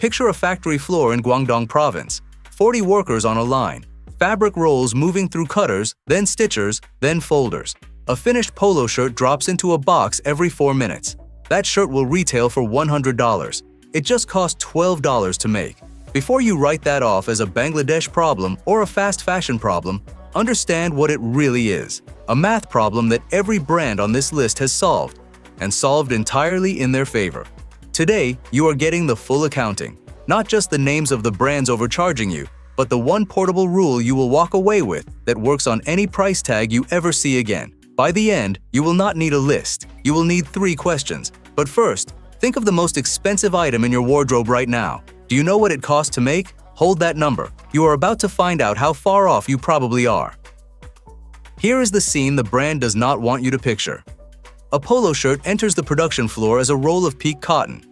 Picture a factory floor in Guangdong province. 40 workers on a line. Fabric rolls moving through cutters, then stitchers, then folders. A finished polo shirt drops into a box every 4 minutes. That shirt will retail for $100. It just costs $12 to make. Before you write that off as a Bangladesh problem or a fast fashion problem, understand what it really is. A math problem that every brand on this list has solved, and solved entirely in their favor. Today, you are getting the full accounting. Not just the names of the brands overcharging you, but the one portable rule you will walk away with that works on any price tag you ever see again. By the end, you will not need a list. You will need 3 questions. But first, think of the most expensive item in your wardrobe right now. Do you know what it costs to make? Hold that number. You are about to find out how far off you probably are. Here is the scene the brand does not want you to picture. A polo shirt enters the production floor as a roll of peak cotton.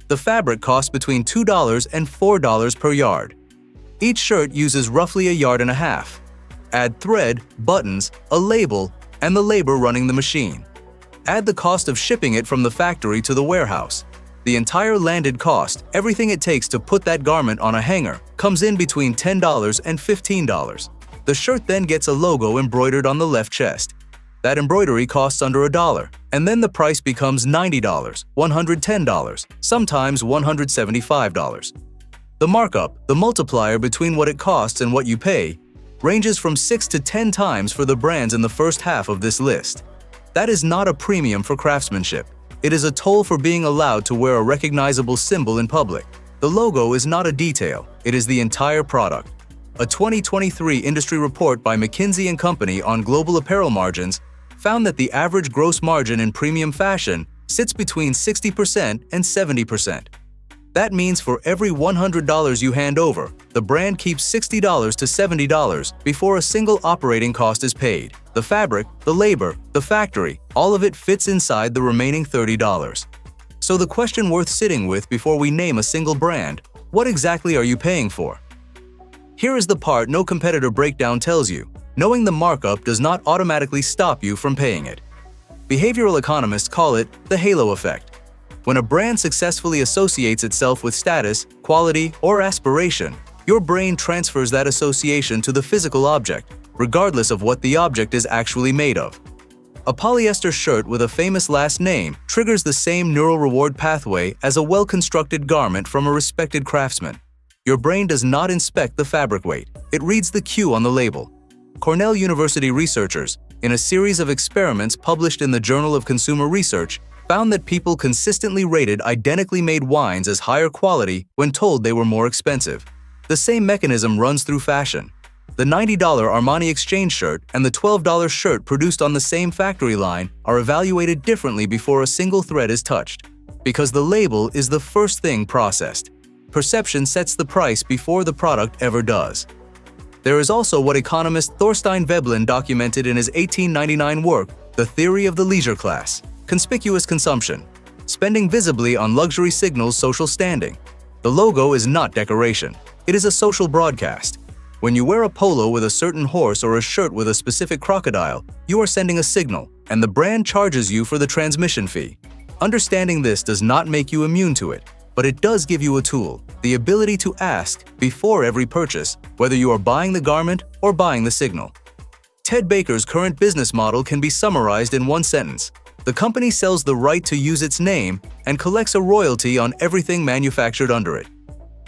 The fabric costs between $2 and $4 per yard. Each shirt uses roughly a yard and a half. Add thread, buttons, a label, and the labor running the machine. Add the cost of shipping it from the factory to the warehouse. The entire landed cost, everything it takes to put that garment on a hanger, comes in between $10 and $15. The shirt then gets a logo embroidered on the left chest. That embroidery costs under $1, and then the price becomes $90, $110, sometimes $175. The markup, the multiplier between what it costs and what you pay, ranges from 6 to 10 times for the brands in the first half of this list. That is not a premium for craftsmanship. It is a toll for being allowed to wear a recognizable symbol in public. The logo is not a detail, it is the entire product. A 2023 industry report by McKinsey & Company on global apparel margins found that the average gross margin in premium fashion sits between 60% and 70%. That means for every $100 you hand over, the brand keeps $60 to $70 before a single operating cost is paid. The fabric, the labor, the factory, all of it fits inside the remaining $30. So the question worth sitting with before we name a single brand, what exactly are you paying for? Here is the part no competitor breakdown tells you. Knowing the markup does not automatically stop you from paying it. Behavioral economists call it the halo effect. When a brand successfully associates itself with status, quality, or aspiration, your brain transfers that association to the physical object, regardless of what the object is actually made of. A polyester shirt with a famous last name triggers the same neural reward pathway as a well-constructed garment from a respected craftsman. Your brain does not inspect the fabric weight. It reads the Q on the label. Cornell University researchers, in a series of experiments published in the Journal of Consumer Research, found that people consistently rated identically made wines as higher quality when told they were more expensive. The same mechanism runs through fashion. The $90 Armani exchange shirt and the $12 shirt produced on the same factory line are evaluated differently before a single thread is touched, because the label is the first thing processed. Perception sets the price before the product ever does. There is also what economist Thorstein Veblen documented in his 1899 work, The Theory of the Leisure Class. Conspicuous consumption. Spending visibly on luxury signals social standing. The logo is not decoration. It is a social broadcast. When you wear a polo with a certain horse or a shirt with a specific crocodile, you are sending a signal, and the brand charges you for the transmission fee. Understanding this does not make you immune to it, but it does give you a tool, the ability to ask, before every purchase, whether you are buying the garment or buying the signal. Ted Baker's current business model can be summarized in one sentence. The company sells the right to use its name and collects a royalty on everything manufactured under it.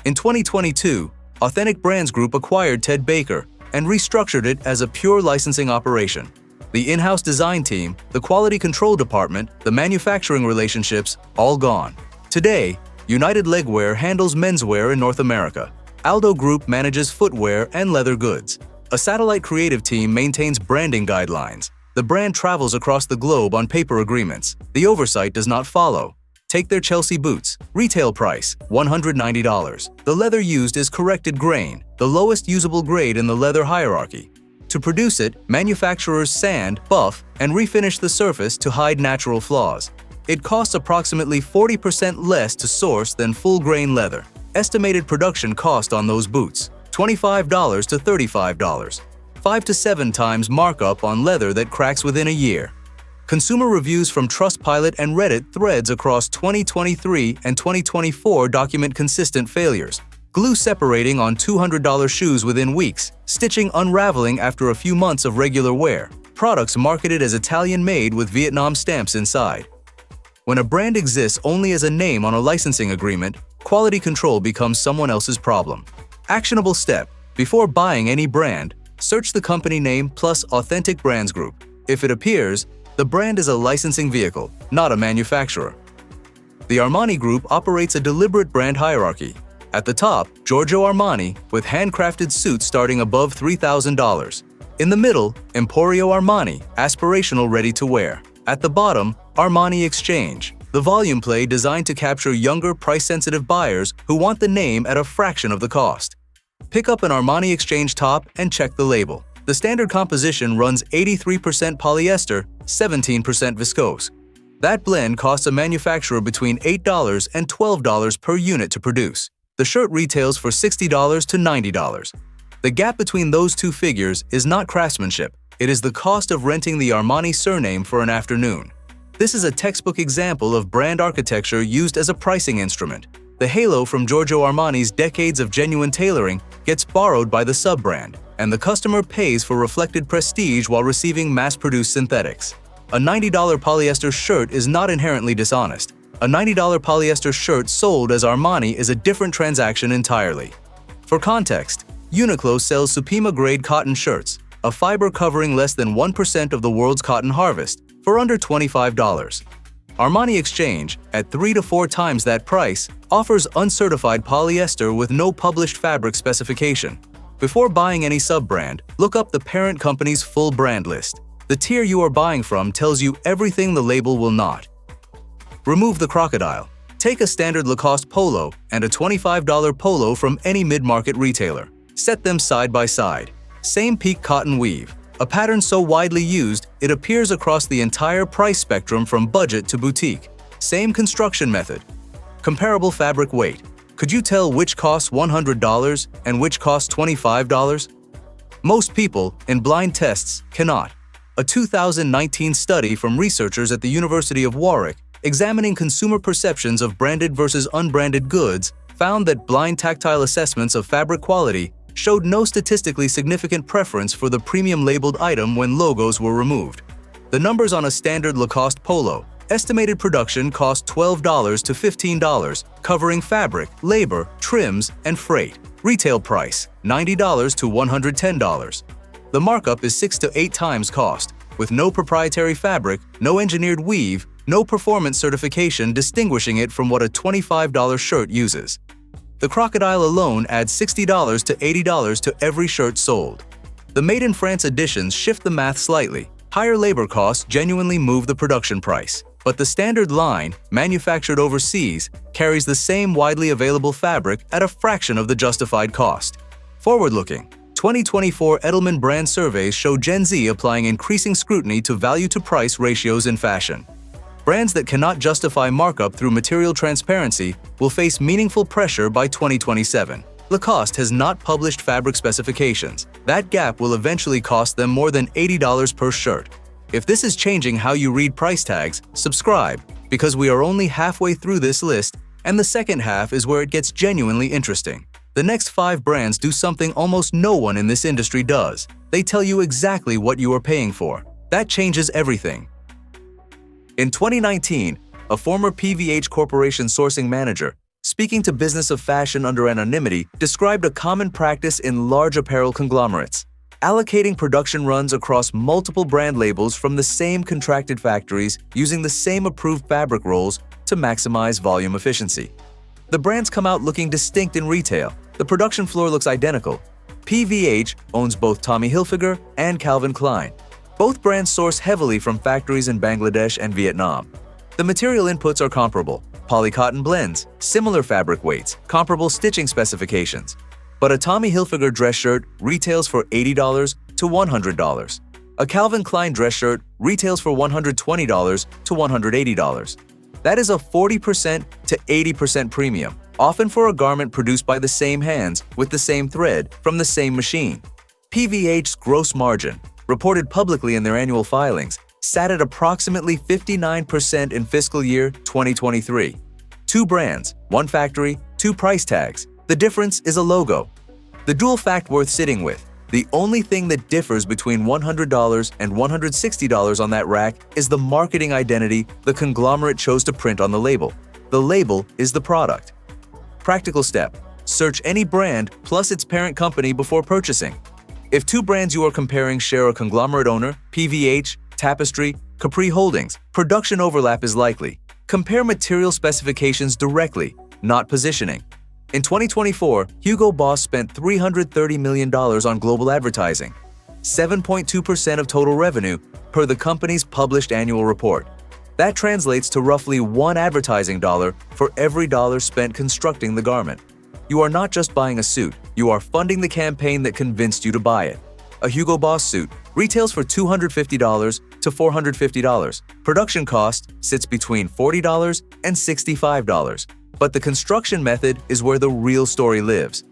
In 2022, Authentic Brands Group acquired Ted Baker and restructured it as a pure licensing operation. The in-house design team, the quality control department, the manufacturing relationships, all gone. Today, United Legwear handles menswear in North America. Aldo Group manages footwear and leather goods. A satellite creative team maintains branding guidelines. The brand travels across the globe on paper agreements. The oversight does not follow. Take their Chelsea boots. Retail price, $190. The leather used is corrected grain, the lowest usable grade in the leather hierarchy. To produce it, manufacturers sand, buff, and refinish the surface to hide natural flaws. It costs approximately 40% less to source than full-grain leather. Estimated production cost on those boots, $25 to $35. 5 to 7 times markup on leather that cracks within a year. Consumer reviews from Trustpilot and Reddit threads across 2023 and 2024 document consistent failures. Glue separating on $200 shoes within weeks, stitching unraveling after a few months of regular wear. Products marketed as Italian-made with Vietnam stamps inside. When a brand exists only as a name on a licensing agreement, quality control becomes someone else's problem. Actionable step: before buying any brand, search the company name plus Authentic Brands Group. If it appears, the brand is a licensing vehicle, not a manufacturer. The Armani Group operates a deliberate brand hierarchy. At the top, Giorgio Armani, with handcrafted suits starting above $3,000. In the middle, Emporio Armani, aspirational ready-to-wear. At the bottom, Armani Exchange, the volume play designed to capture younger, price-sensitive buyers who want the name at a fraction of the cost. Pick up an Armani Exchange top and check the label. The standard composition runs 83% polyester, 17% viscose. That blend costs a manufacturer between $8 and $12 per unit to produce. The shirt retails for $60 to $90. The gap between those two figures is not craftsmanship, it is the cost of renting the Armani surname for an afternoon. This is a textbook example of brand architecture used as a pricing instrument. The halo from Giorgio Armani's decades of genuine tailoring gets borrowed by the sub-brand, and the customer pays for reflected prestige while receiving mass-produced synthetics. A $90 polyester shirt is not inherently dishonest. A $90 polyester shirt sold as Armani is a different transaction entirely. For context, Uniqlo sells Supima-grade cotton shirts, a fiber covering less than 1% of the world's cotton harvest, for under $25. Armani Exchange, at 3 to 4 times that price, offers uncertified polyester with no published fabric specification. Before buying any sub-brand, look up the parent company's full brand list. The tier you are buying from tells you everything the label will not. Remove the crocodile. Take a standard Lacoste polo and a $25 polo from any mid-market retailer. Set them side by side. Same peak cotton weave, a pattern so widely used it appears across the entire price spectrum from budget to boutique. Same construction method. Comparable fabric weight. Could you tell which costs $100 and which costs $25? Most people, in blind tests, cannot. A 2019 study from researchers at the University of Warwick examining consumer perceptions of branded versus unbranded goods found that blind tactile assessments of fabric quality showed no statistically significant preference for the premium labeled item when logos were removed. The numbers on a standard Lacoste polo: estimated production cost $12 to $15, covering fabric, labor, trims, and freight. Retail price: $90 to $110. The markup is 6 to 8 times cost, with no proprietary fabric, no engineered weave, no performance certification distinguishing it from what a $25 shirt uses. The crocodile alone adds $60 to $80 to every shirt sold. The Made in France editions shift the math slightly. Higher labor costs genuinely move the production price. But the standard line, manufactured overseas, carries the same widely available fabric at a fraction of the justified cost. Forward-looking, 2024 Edelman brand surveys show Gen Z applying increasing scrutiny to value-to-price ratios in fashion. Brands that cannot justify markup through material transparency will face meaningful pressure by 2027. Lacoste has not published fabric specifications. That gap will eventually cost them more than $80 per shirt. If this is changing how you read price tags, subscribe, because we are only halfway through this list, and the second half is where it gets genuinely interesting. The next 5 brands do something almost no one in this industry does. They tell you exactly what you are paying for. That changes everything. In 2019, a former PVH Corporation sourcing manager, speaking to Business of Fashion under anonymity, described a common practice in large apparel conglomerates: allocating production runs across multiple brand labels from the same contracted factories using the same approved fabric rolls to maximize volume efficiency. The brands come out looking distinct in retail. The production floor looks identical. PVH owns both Tommy Hilfiger and Calvin Klein. Both brands source heavily from factories in Bangladesh and Vietnam. The material inputs are comparable: polycotton blends, similar fabric weights, comparable stitching specifications. But a Tommy Hilfiger dress shirt retails for $80 to $100. A Calvin Klein dress shirt retails for $120 to $180. That is a 40% to 80% premium, often for a garment produced by the same hands with the same thread from the same machine. PVH's gross margin, reported publicly in their annual filings, sat at approximately 59% in fiscal year 2023. 2 brands, 1 factory, 2 price tags. The difference is a logo. The dual fact worth sitting with. The only thing that differs between $100 and $160 on that rack is the marketing identity the conglomerate chose to print on the label. The label is the product. Practical step: search any brand plus its parent company before purchasing. If 2 brands you are comparing share a conglomerate owner, PVH, Tapestry, Capri Holdings, production overlap is likely. Compare material specifications directly, not positioning. In 2024, Hugo Boss spent $330 million on global advertising, 7.2% of total revenue per the company's published annual report. That translates to roughly $1 advertising dollar for every dollar spent constructing the garment. You are not just buying a suit, you are funding the campaign that convinced you to buy it. A Hugo Boss suit retails for $250 to $450. Production cost sits between $40 and $65. But the construction method is where the real story lives.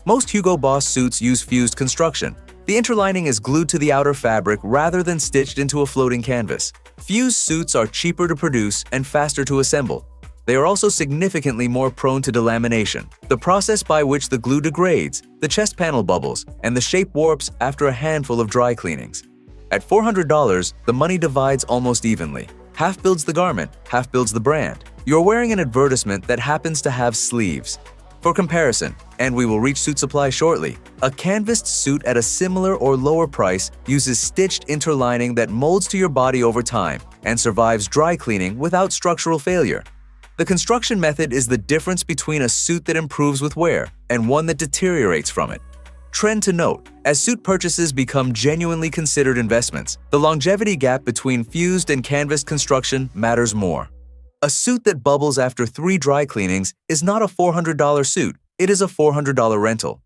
Most Hugo Boss suits use fused construction. The interlining is glued to the outer fabric rather than stitched into a floating canvas. Fused suits are cheaper to produce and faster to assemble. They are also significantly more prone to delamination, the process by which the glue degrades, the chest panel bubbles, and the shape warps after a handful of dry cleanings. At $400, the money divides almost evenly. Half builds the garment, half builds the brand. You're wearing an advertisement that happens to have sleeves. For comparison, and we will reach suit supply shortly, a canvased suit at a similar or lower price uses stitched interlining that molds to your body over time and survives dry cleaning without structural failure. The construction method is the difference between a suit that improves with wear and one that deteriorates from it. Trend to note: as suit purchases become genuinely considered investments, the longevity gap between fused and canvased construction matters more. A suit that bubbles after 3 dry cleanings is not a $400 suit, it is a $400 rental.